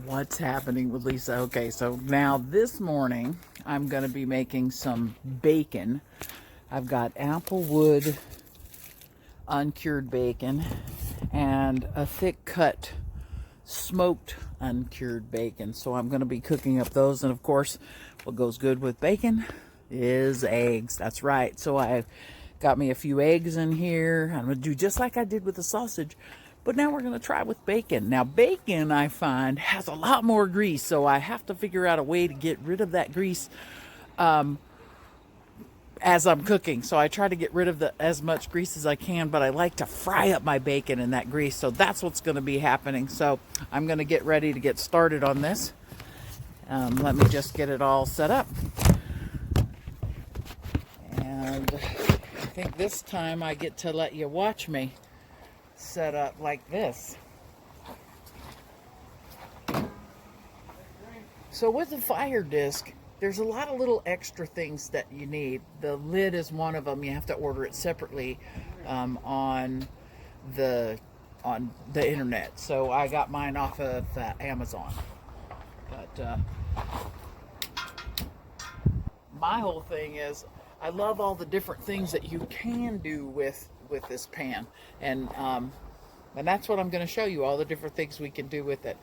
What's happening with Lisa? Okay, so now this morning I'm going to be making some bacon. I've got applewood uncured bacon and a thick cut smoked uncured bacon. So I'm going to be cooking up those, and of course what goes good with bacon is eggs. That's right. So I got me a few eggs in here. I'm going to do just like I did with the sausage. But now we're going to try with bacon. Now, bacon, I find, has a lot more grease, so I have to figure out a way to get rid of that grease as I'm cooking. So I try to get rid of as much grease as I can, but I like to fry up my bacon in that grease. So that's what's going to be happening. So I'm going to get ready to get started on this. Let me just get it all set up. And I think this time I get to let you watch me set up like this. So with the Firedisc, there's a lot of little extra things that you need. The lid is one of them. You have to order it separately on the internet. So I got mine off of Amazon. But my whole thing is, I love all the different things that you can do with this pan, and that's what I'm going to show you, all the different things we can do with it.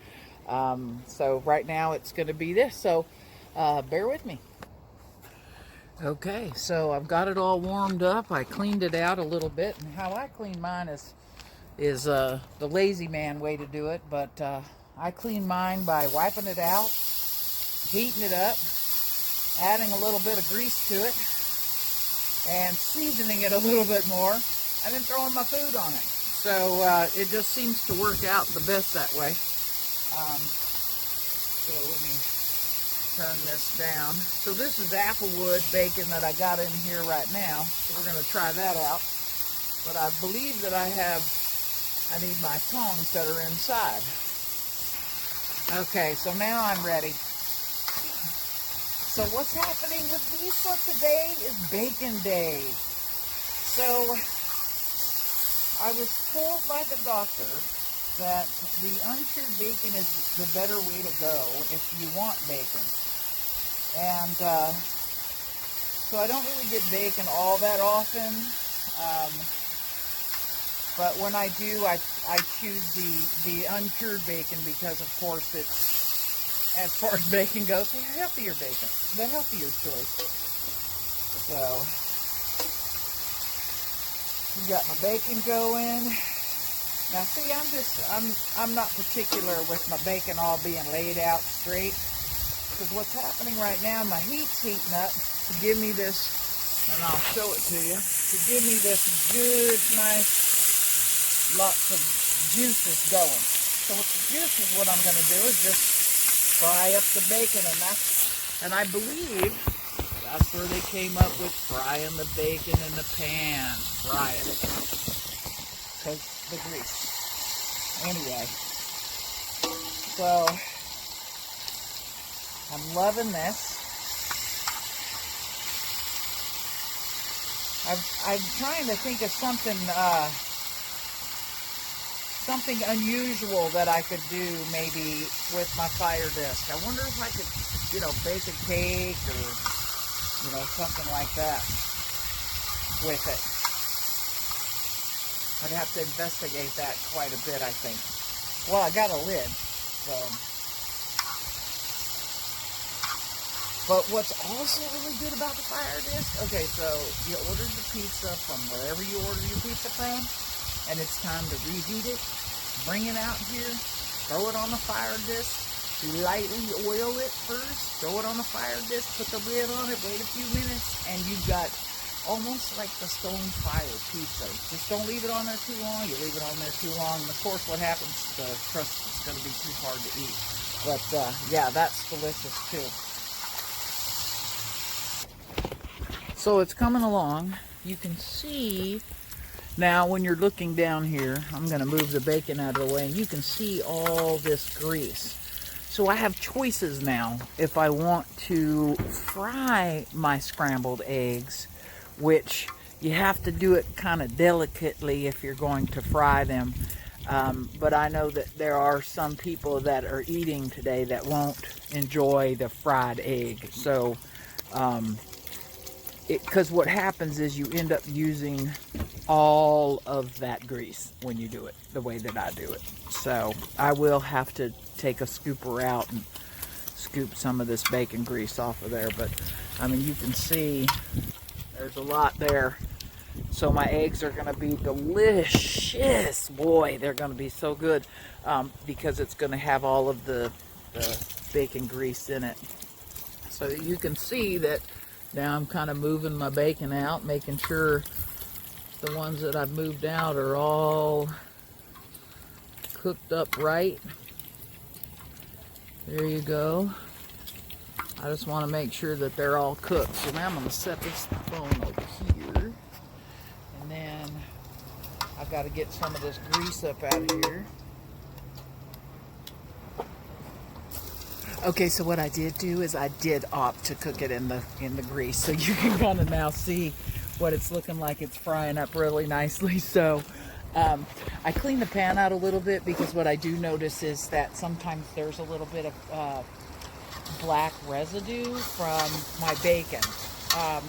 So right now it's going to be this, so bear with me. Okay, so I've got it all warmed up. I cleaned it out a little bit, and how I clean mine is the lazy man way to do it, but I clean mine by wiping it out, heating it up, adding a little bit of grease to it, and seasoning it a little bit more, and then throwing my food on it. So it just seems to work out the best that way. So let me turn this down. So this is applewood bacon that I got in here right now. So we're going to try that out. But I believe that I need my tongs that are inside. Okay, so now I'm ready. So what's happening with Lisa today is bacon day. So I was told by the doctor that the uncured bacon is the better way to go if you want bacon. And so I don't really get bacon all that often. But when I do, I choose the uncured bacon because, of course, it's, as far as bacon goes, the healthier choice. So, we got my bacon going. Now, see, I'm not particular with my bacon all being laid out straight, because what's happening right now, my heat's heating up to give me this, and I'll show it to you, to give me this good, nice, lots of juices going. So with the juices, what I'm going to do is just fry up the bacon, and I believe that's where they came up with frying the bacon in the pan. Fry it. Because the grease. Anyway. So, I'm loving this. I'm trying to think of something unusual that I could do maybe with my Firedisc. I wonder if I could, bake a cake or, something like that with it. I'd have to investigate that quite a bit, I think. Well, I got a lid, so. But what's also really good about the Firedisc, okay, so you ordered the pizza from wherever you order your pizza from, and it's time to reheat it. Bring it out here, throw it on the Firedisc, lightly oil it first, throw it on the Firedisc, put the lid on it, wait a few minutes, and you've got almost like the stone fire pizza. Just don't leave it on there too long. You leave it on there too long, and of course what happens, the crust is going to be too hard to eat. But yeah, that's delicious too. So it's coming along. You can see now when you're looking down here, I'm going to move the bacon out of the way, and you can see all this grease. So I have choices now. If I want to fry my scrambled eggs, which you have to do it kind of delicately if you're going to fry them, But I know that there are some people that are eating today that won't enjoy the fried egg. So, because what happens is you end up using all of that grease when you do it the way that I do it. So I will have to take a scooper out and scoop some of this bacon grease off of there. But I mean, you can see there's a lot there. So my eggs are going to be delicious. Boy, they're going to be so good because it's going to have all of the bacon grease in it. So you can see that now I'm kind of moving my bacon out, making sure the ones that I've moved out are all cooked up right. There you go. I just want to make sure that they're all cooked. So now I'm going to set this phone over here. And then I've got to get some of this grease up out of here. Okay, so what I did do is I did opt to cook it in the grease, so you can kind of now see what it's looking like. It's frying up really nicely. So I cleaned the pan out a little bit because what I do notice is that sometimes there's a little bit of black residue from my bacon.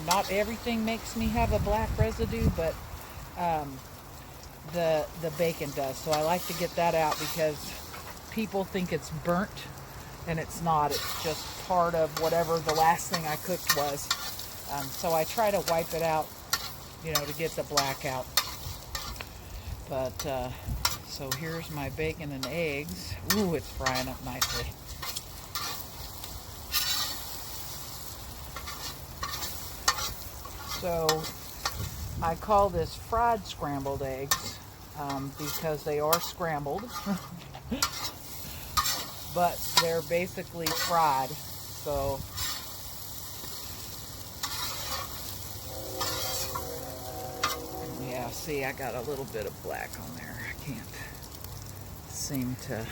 Not everything makes me have a black residue, but the bacon does. So I like to get that out because people think it's burnt. And it's not. It's just part of whatever the last thing I cooked was. So I try to wipe it out, you know, to get the black out. But, so here's my bacon and eggs. Ooh, it's frying up nicely. So I call this fried scrambled eggs because they are scrambled. But they're basically fried, so yeah, see, I got a little bit of black on there. I can't seem to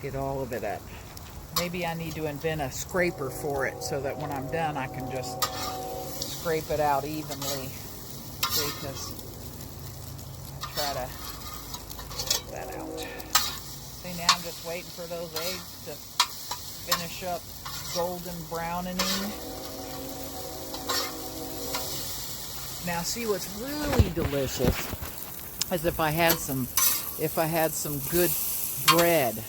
get all of it up. Maybe I need to invent a scraper for it so that when I'm done I can just scrape it out evenly. See, because I try to get that out. See, now I'm just waiting for those eggs to finish up golden browning. Now, see, what's really delicious is if I had some good bread,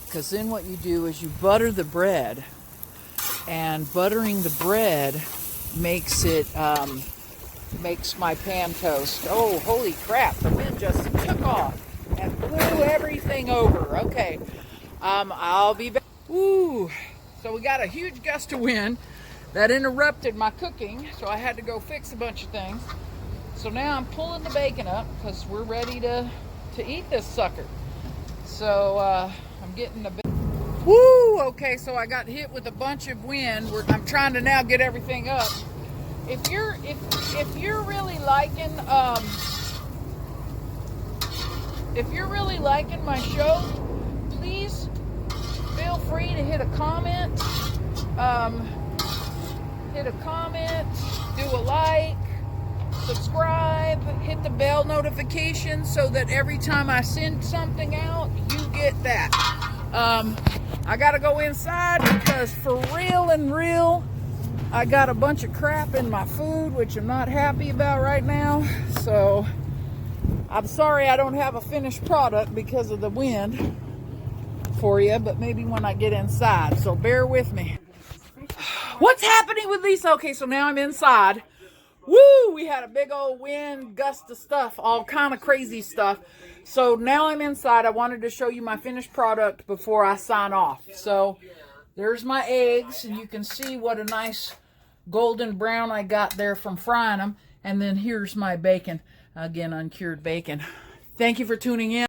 because then what you do is you butter the bread, and buttering the bread makes it makes my pan toast. Oh, holy crap! The wind just took off and blew everything over. Okay, I'll be back. Ooh, so we got a huge gust of wind that interrupted my cooking, so I had to go fix a bunch of things. So now I'm pulling the bacon up because we're ready to eat this sucker. So I'm getting the bacon. Woo! Okay, so I got hit with a bunch of wind. I'm trying to now get everything up. If you're really liking my show, please feel free to hit a comment. Do a like, subscribe, hit the bell notification so that every time I send something out, you get that. I gotta go inside because for real, I got a bunch of crap in my food, which I'm not happy about right now. So I'm sorry I don't have a finished product because of the wind for you, but maybe when I get inside, so bear with me. What's happening with Lisa? Okay, so now I'm inside. Woo! We had a big old wind, gust of stuff, all kind of crazy stuff. So now I'm inside. I wanted to show you my finished product before I sign off. So there's my eggs, and you can see what a nice golden brown I got there from frying them. And then here's my bacon, again, uncured bacon. Thank you for tuning in.